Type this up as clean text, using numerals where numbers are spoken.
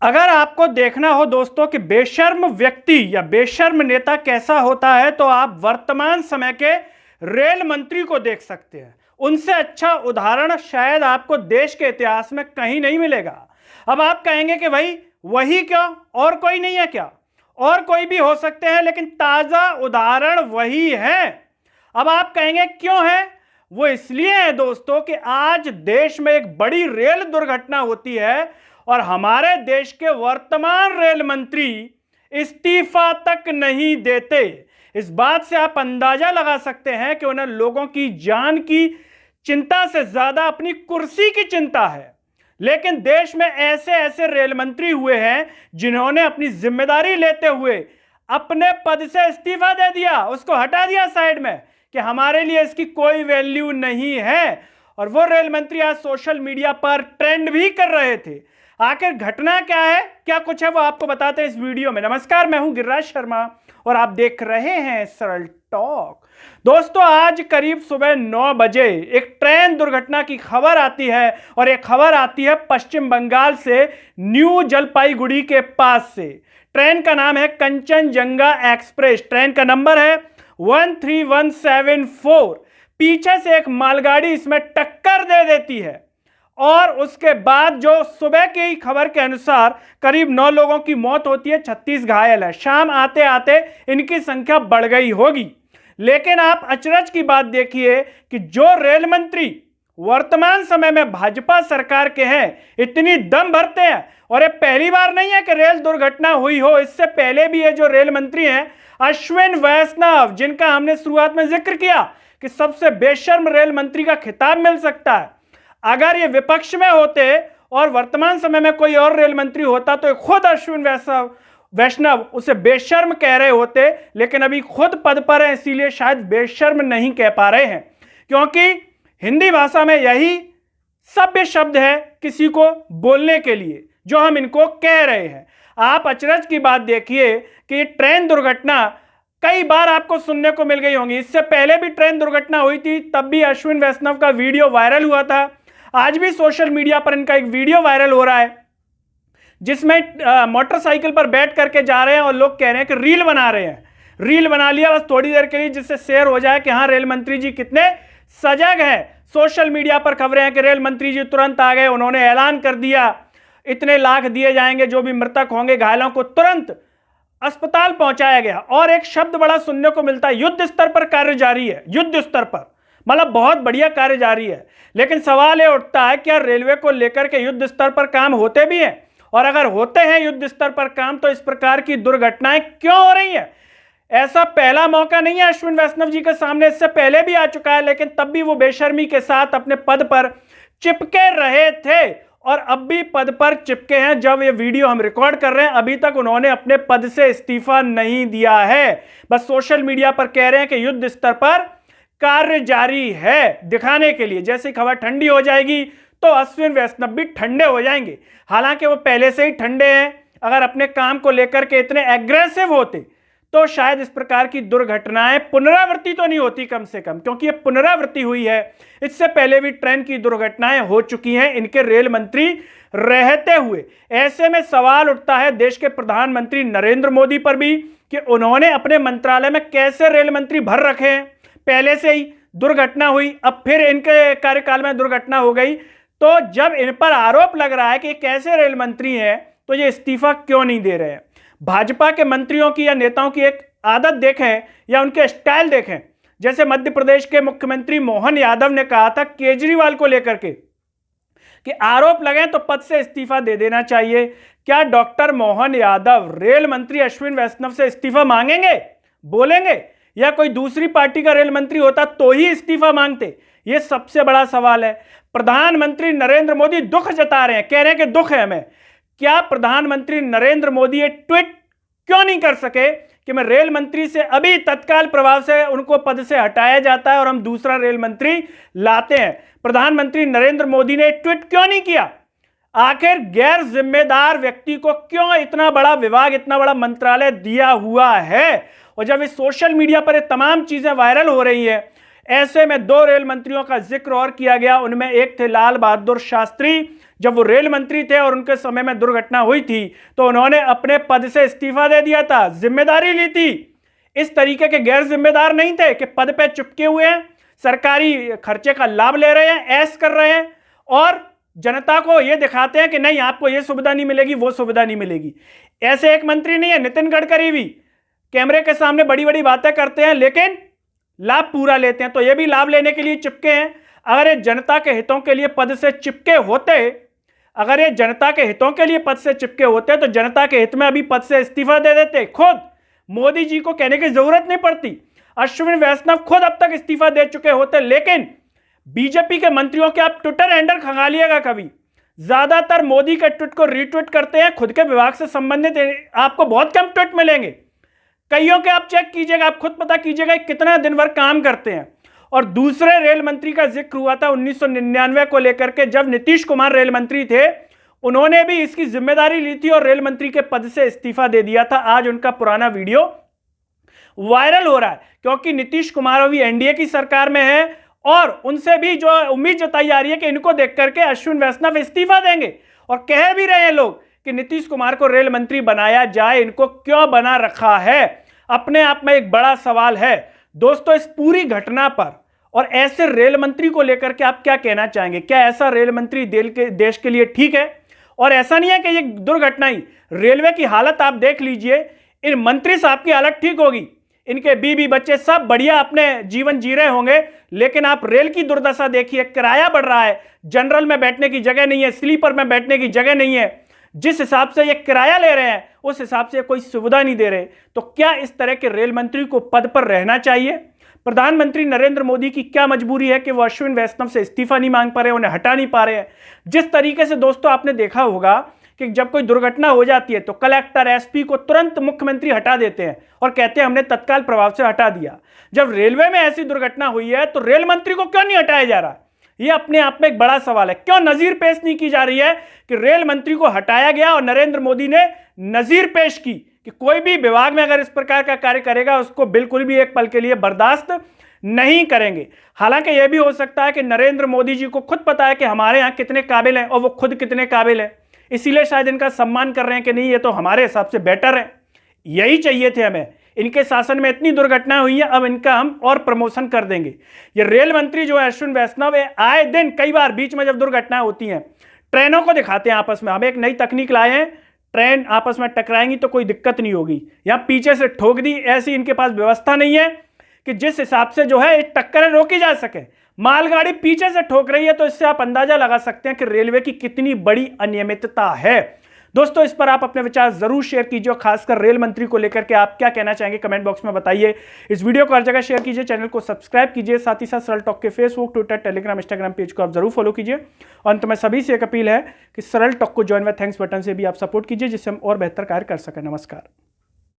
अगर आपको देखना हो दोस्तों कि बेशर्म व्यक्ति या बेशर्म नेता कैसा होता है तो आप वर्तमान समय के रेल मंत्री को देख सकते हैं। उनसे अच्छा उदाहरण शायद आपको देश के इतिहास में कहीं नहीं मिलेगा। अब आप कहेंगे कि भाई वही क्या, और कोई नहीं है क्या? और कोई भी हो सकते हैं, लेकिन ताजा उदाहरण वही है। अब आप कहेंगे क्यों है? वो इसलिए है दोस्तों कि आज देश में एक बड़ी रेल दुर्घटना होती है और हमारे देश के वर्तमान रेल मंत्री इस्तीफा तक नहीं देते। इस बात से आप अंदाजा लगा सकते हैं कि उन्हें लोगों की जान की चिंता से ज्यादा अपनी कुर्सी की चिंता है। लेकिन देश में ऐसे ऐसे रेल मंत्री हुए हैं जिन्होंने अपनी जिम्मेदारी लेते हुए अपने पद से इस्तीफा दे दिया, उसको हटा दिया साइड में कि हमारे लिए इसकी कोई वैल्यू नहीं है। और वो रेल मंत्री आज सोशल मीडिया पर ट्रेंड भी कर रहे थे। आखिर घटना क्या है, क्या कुछ है, वो आपको बताते हैं इस वीडियो में। नमस्कार, मैं हूं गिरिराज शर्मा और आप देख रहे हैं सरल टॉक। दोस्तों, आज करीब सुबह 9 बजे एक ट्रेन दुर्घटना की खबर आती है और एक खबर आती है पश्चिम बंगाल से, न्यू जलपाईगुड़ी के पास से। ट्रेन का नाम है कंचनजंगा एक्सप्रेस। ट्रेन का नंबर है 13174। पीछे से एक मालगाड़ी इसमें टक्कर दे देती है और उसके बाद जो सुबह की खबर के अनुसार करीब 9 लोगों की मौत होती है, 36 घायल है। शाम आते आते इनकी संख्या बढ़ गई होगी। लेकिन आप अचरज की बात देखिए कि जो रेल मंत्री वर्तमान समय में भाजपा सरकार के हैं, इतनी दम भरते हैं। और ये पहली बार नहीं है कि रेल दुर्घटना हुई हो, इससे पहले भी ये जो रेल मंत्री हैं अश्विन वैष्णव, जिनका हमने शुरुआत में जिक्र किया कि सबसे बेशर्म रेल मंत्री का खिताब मिल सकता है। अगर ये विपक्ष में होते और वर्तमान समय में कोई और रेल मंत्री होता तो खुद अश्विन वैष्णव उसे बेशर्म कह रहे होते, लेकिन अभी खुद पद पर है इसीलिए शायद बेशर्म नहीं कह पा रहे हैं, क्योंकि हिंदी भाषा में यही सभ्य शब्द है किसी को बोलने के लिए जो हम इनको कह रहे हैं। आप अचरज की बात देखिए कि ट्रेन दुर्घटना कई बार आपको सुनने को मिल गई होंगी। इससे पहले भी ट्रेन दुर्घटना हुई थी, तब भी अश्विन वैष्णव का वीडियो वायरल हुआ था। आज भी सोशल मीडिया पर इनका एक वीडियो वायरल हो रहा है जिसमें मोटरसाइकिल पर बैठ करके जा रहे हैं और लोग कह रहे हैं कि रील बना रहे हैं। रील बना लिया बस थोड़ी देर के लिए, जिससे शेयर हो जाए कि हाँ, रेल मंत्री जी कितने सजग हैं। सोशल मीडिया पर खबरें हैं कि रेल मंत्री जी तुरंत आ गए, उन्होंने ऐलान कर दिया इतने लाख दिए जाएंगे, जो भी मृतक होंगे घायलों को तुरंत अस्पताल पहुंचाया गया। और एक शब्द बड़ा सुनने को मिलता है, युद्ध स्तर पर कार्य जारी है। युद्ध स्तर पर मतलब बहुत बढ़िया कार्य जारी है। लेकिन सवाल यह उठता है, क्या रेलवे को लेकर के युद्ध स्तर पर काम होते भी हैं? और अगर होते हैं युद्ध स्तर पर काम, तो इस प्रकार की दुर्घटनाएं क्यों हो रही हैं? ऐसा पहला मौका नहीं है अश्विन वैष्णव जी के सामने, इससे पहले भी आ चुका है, लेकिन तब भी वो बेशर्मी के साथ अपने पद पर चिपके रहे थे और अब भी पद पर चिपके हैं। जब ये वीडियो हम रिकॉर्ड कर रहे हैं, अभी तक उन्होंने अपने पद से इस्तीफा नहीं दिया है। बस सोशल मीडिया पर कह रहे हैं कि युद्ध स्तर पर कार्य जारी है, दिखाने के लिए। जैसे खबर ठंडी हो जाएगी तो अश्विन वैष्णव भी ठंडे हो जाएंगे। हालांकि वो पहले से ही ठंडे हैं। अगर अपने काम को लेकर के इतने एग्रेसिव होते तो शायद इस प्रकार की दुर्घटनाएं पुनरावृत्ति तो नहीं होती, कम से कम, क्योंकि ये पुनरावृत्ति हुई है। इससे पहले भी ट्रेन की दुर्घटनाएं हो चुकी हैं इनके रेल मंत्री रहते हुए। ऐसे में सवाल उठता है देश के प्रधानमंत्री नरेंद्र मोदी पर भी कि उन्होंने अपने मंत्रालय में कैसे रेल मंत्री भर रखे हैं। पहले से ही दुर्घटना हुई, अब फिर इनके कार्यकाल में दुर्घटना हो गई। तो जब इन पर आरोप लग रहा है कि कैसे रेल मंत्री हैं, तो ये इस्तीफा क्यों नहीं दे रहे हैं? भाजपा के मंत्रियों की या नेताओं की एक आदत देखें या उनके स्टाइल देखें। जैसे मध्य प्रदेश के मुख्यमंत्री मोहन यादव ने कहा था केजरीवाल को लेकर के कि आरोप लगे तो पद से इस्तीफा दे देना चाहिए। क्या डॉक्टर मोहन यादव रेल मंत्री अश्विन वैष्णव से इस्तीफा मांगेंगे, बोलेंगे, या कोई दूसरी पार्टी का रेल मंत्री होता तो ही इस्तीफा मांगते? यह सबसे बड़ा सवाल है। प्रधानमंत्री नरेंद्र मोदी दुख जता रहे हैं, कह रहे हैं कि दुख है हमें। क्या प्रधानमंत्री नरेंद्र मोदी ये ट्वीट क्यों नहीं कर सके कि मैं रेल मंत्री से अभी तत्काल प्रभाव से उनको पद से हटाया जाता है और हम दूसरा रेल मंत्री लाते हैं? प्रधानमंत्री नरेंद्र मोदी ने ट्वीट क्यों नहीं किया? आखिर गैर जिम्मेदार व्यक्ति को क्यों इतना बड़ा विभाग, इतना बड़ा मंत्रालय दिया हुआ है? और जब इस सोशल मीडिया पर ये तमाम चीजें वायरल हो रही है, ऐसे में दो रेल मंत्रियों का जिक्र और किया गया। उनमें एक थे लाल बहादुर शास्त्री, जब वो रेल मंत्री थे और उनके समय में दुर्घटना हुई थी तो उन्होंने अपने पद से इस्तीफा दे दिया था, जिम्मेदारी ली थी। इस तरीके के गैर जिम्मेदार नहीं थे कि पद पे चिपके हुए हैं, सरकारी खर्चे का लाभ ले रहे हैं, ऐश कर रहे हैं और जनता को यह दिखाते हैं कि नहीं आपको यह सुविधा नहीं मिलेगी, वो सुविधा नहीं मिलेगी। ऐसे एक मंत्री नहीं है, नितिन गडकरी भी कैमरे के सामने बड़ी बड़ी बातें करते हैं लेकिन लाभ पूरा लेते हैं। तो ये भी लाभ लेने के लिए चिपके हैं। अगर ये जनता के हितों के लिए पद से चिपके होते, अगर ये जनता के हितों के लिए पद से चिपके होते तो जनता के हित में अभी पद से इस्तीफा दे देते। खुद मोदी जी को कहने की जरूरत नहीं पड़ती, अश्विनी वैष्णव खुद अब तक इस्तीफा दे चुके होते। लेकिन बीजेपी के मंत्रियों के आप ट्विटर हैंडल खंगालिएगा कभी, ज्यादातर मोदी के ट्वीट को रीट्वीट करते हैं, खुद के विभाग से संबंधित आपको बहुत कम ट्वीट मिलेंगे। कईयों के आप चेक कीजिएगा, आप खुद पता कीजिएगा कितना दिन भर काम करते हैं। और दूसरे रेल मंत्री का जिक्र हुआ था 1999 को लेकर के, जब नीतीश कुमार रेल मंत्री थे, उन्होंने भी इसकी जिम्मेदारी ली थी और रेल मंत्री के पद से इस्तीफा दे दिया था। आज उनका पुराना वीडियो वायरल हो रहा है क्योंकि नीतीश कुमार अभी एनडीए की सरकार में है और उनसे भी जो उम्मीद जताई जा रही है कि इनको देख करके अश्विनी वैष्णव इस्तीफा देंगे। और कह भी रहे हैं लोग कि नीतीश कुमार को रेल मंत्री बनाया जाए, इनको क्यों बना रखा है, अपने आप में एक बड़ा सवाल है। दोस्तों, इस पूरी घटना पर और ऐसे रेल मंत्री को लेकर के आप क्या कहना चाहेंगे? क्या ऐसा रेल मंत्री देश के लिए ठीक है? और ऐसा नहीं है कि ये दुर्घटना ही, रेलवे की हालत आप देख लीजिए, इन मंत्री साहब की हालत ठीक होगी, इनके बीवी बच्चे सब बढ़िया अपने जीवन जी रहे होंगे, लेकिन आप रेल की दुर्दशा देखिए, किराया बढ़ रहा है, जनरल में बैठने की जगह नहीं है, स्लीपर में बैठने की जगह नहीं है, जिस हिसाब से ये किराया ले रहे हैं उस हिसाब से कोई सुविधा नहीं दे रहे। तो क्या इस तरह के रेल मंत्री को पद पर रहना चाहिए? प्रधानमंत्री नरेंद्र मोदी की क्या मजबूरी है कि वो अश्विनी वैष्णव से इस्तीफा नहीं मांग पा रहे, उन्हें हटा नहीं पा रहे हैं? जिस तरीके से दोस्तों आपने देखा होगा कि जब कोई दुर्घटना हो जाती है तो कलेक्टर, एसपी को तुरंत मुख्यमंत्री हटा देते हैं और कहते हैं हमने तत्काल प्रभाव से हटा दिया। जब रेलवे में ऐसी दुर्घटना हुई है तो रेल मंत्री को क्यों नहीं हटाया जा रहा? यह अपने आप में एक बड़ा सवाल है। क्यों नजीर पेश नहीं की जा रही है कि रेल मंत्री को हटाया गया और नरेंद्र मोदी ने नजीर पेश की कि कोई भी विभाग में अगर इस प्रकार का कार्य करेगा उसको बिल्कुल भी एक पल के लिए बर्दाश्त नहीं करेंगे। हालांकि यह भी हो सकता है कि नरेंद्र मोदी जी को खुद पता है कि हमारे यहाँ कितने काबिल हैं और वो खुद कितने काबिल हैं, इसीलिए शायद इनका सम्मान कर रहे हैं कि नहीं ये तो हमारे हिसाब से बेटर है, यही चाहिए थे हमें, इनके शासन में इतनी दुर्घटना हुई है, अब इनका हम और प्रमोशन कर देंगे। ये रेल मंत्री जो है अश्विनी वैष्णव है, आए दिन कई बार बीच में जब दुर्घटनाएं होती हैं ट्रेनों को दिखाते हैं आपस में, हम एक नई तकनीक लाए हैं, ट्रेन आपस में टकराएंगी तो कोई दिक्कत नहीं होगी, या पीछे से ठोक दी, ऐसी इनके पास व्यवस्था नहीं है कि जिस हिसाब से जो है टक्करें रोकी जा सके। मालगाड़ी पीछे से ठोक रही है तो इससे आप अंदाजा लगा सकते हैं कि रेलवे की कितनी बड़ी अनियमितता है। दोस्तों, इस पर आप अपने विचार जरूर शेयर कीजिए और खासकर रेल मंत्री को लेकर के आप क्या कहना चाहेंगे कमेंट बॉक्स में बताइए। इस वीडियो को हर जगह शेयर कीजिए, चैनल को सब्सक्राइब कीजिए, साथ ही साथ सरल टॉक के Facebook, Twitter, Telegram, Instagram page को आप जरूर फॉलो कीजिए। अंत में सभी से एक अपील है कि सरल टॉक को ज्वाइन व थैंक्स बटन से भी आप सपोर्ट कीजिए जिससे हम और बेहतर कार्य कर सकें। नमस्कार।